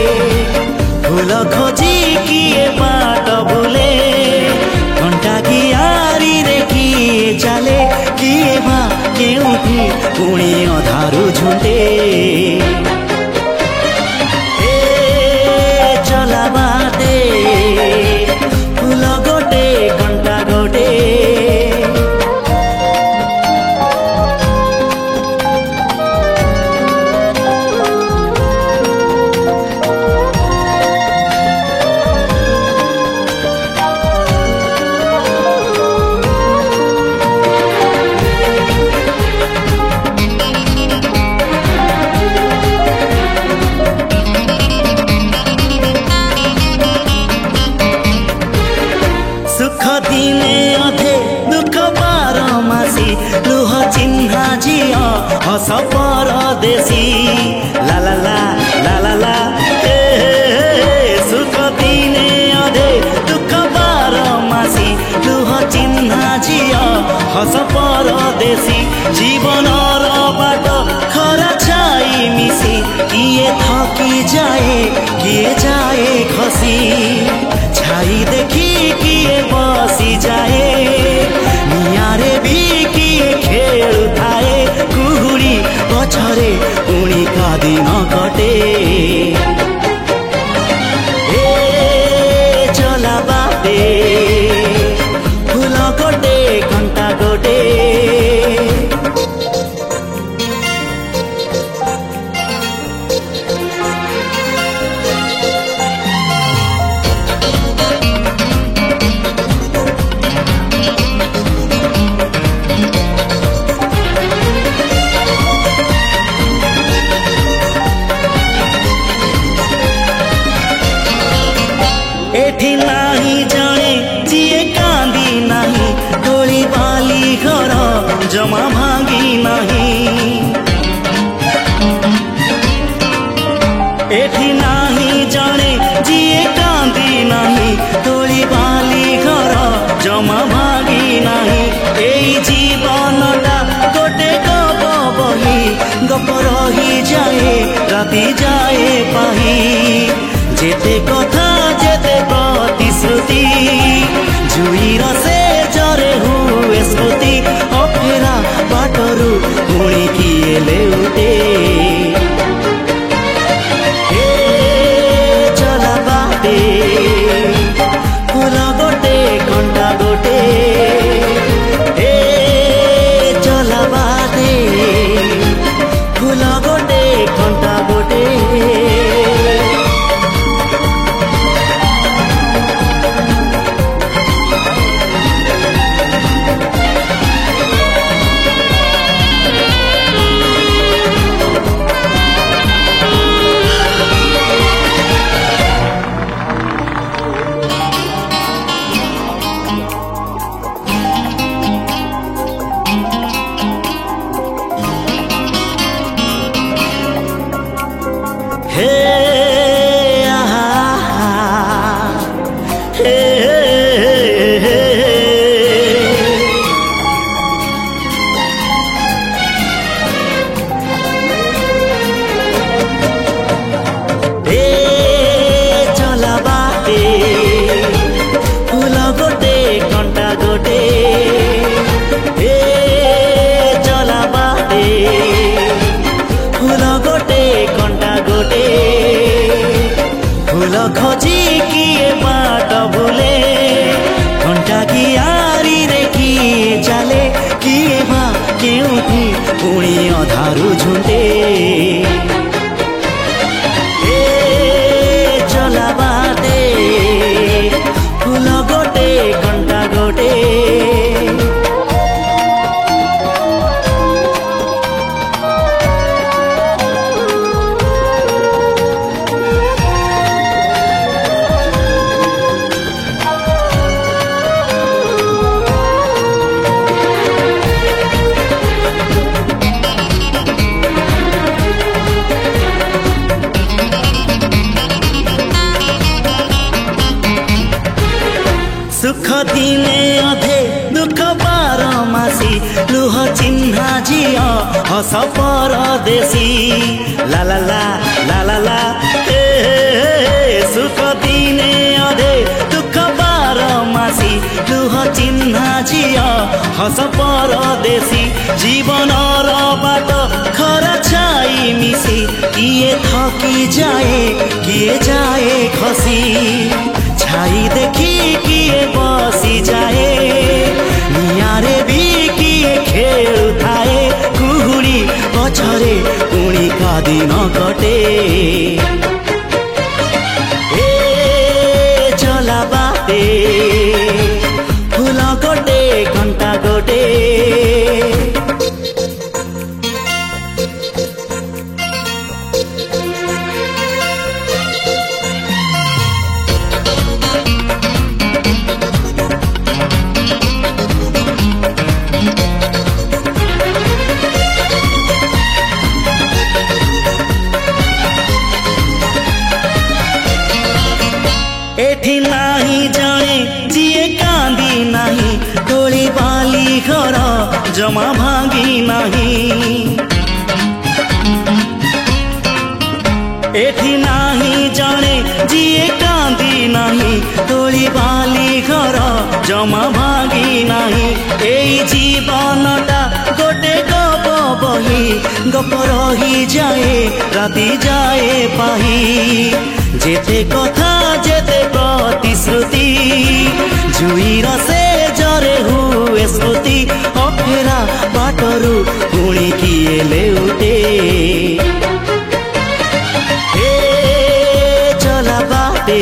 फूल खोजी किए बाट बुले घंटा की आरी रे किए चले किए बा केउठी पुणी अधारू झुंटे चला बाटे फूल गोटे घंटा गोटे दिने अधे दुख बारमासी लुह चिन्हा झिया हस परदेशी ला ला ला ला ला ला सुख दिने अधे दुख बारमासी लुह चिन्हा झिया हस परदेशी जीवन बाट खरा छाई मिसी किए थकी जाए किए जाए खसी छाई देखी किए बसी जाए नियारे भी किए खेलु थाए कुहुड़ी पछरे पुणी का दिन कटे चला बाटे फूल गोटे घंटा गोटे एठी नाही जाने जिए कांदी नहीं टोली बाली घर जमा भांगी नहीं एठी नाही जाने जिए कांदी नहीं टोली बाली घर जमा भांगी नहीं एई जीवनटा गोटे गप बही गप रही जाए राति जाए पाही जेते कथा जेते प्रतिश्रुति जुईर से जरे हुए स्मृति अफेरा बाटरू पुणी किए लेउटे चला बाटे फूल गोटे घंटा गोटे चला बाटे फूल गोटे घंटा गोटे फूल खोजी किए बाट बुले सुख दिने अधे दुख बारमासी लुह चिन्हा झियो हस परदेशी ला ला ला ला ला ला सुख दिने अधे दुख बारमासी लुह चिन्हा झियो हस परदेशी जीवन बाट खरा छाई मिसी किए थकी जाए किए जाए खसी छाई देखी किए बसी जाए नियारे भी किए खेल थाए कुहुरी पछरे पुणी का दिन कटे ए चला बाटे फूल गोटे घंटा गोटे एठी नाही जाने जिए कांदी नाही डोली बाली घर जमा भांगी नहीं एठी नाही जाने जिए कांदी नहीं डोली बाली घर जमा भांगी नहीं एई जीवनटा गोटे गप बही गप रही जाए राति जाए पाही जेते कथा जेते प्रतिश्रुति जुईर से जरे हुए स्मृति अफेरा बाटरू पुणी किए लेउटे ए चला बाटे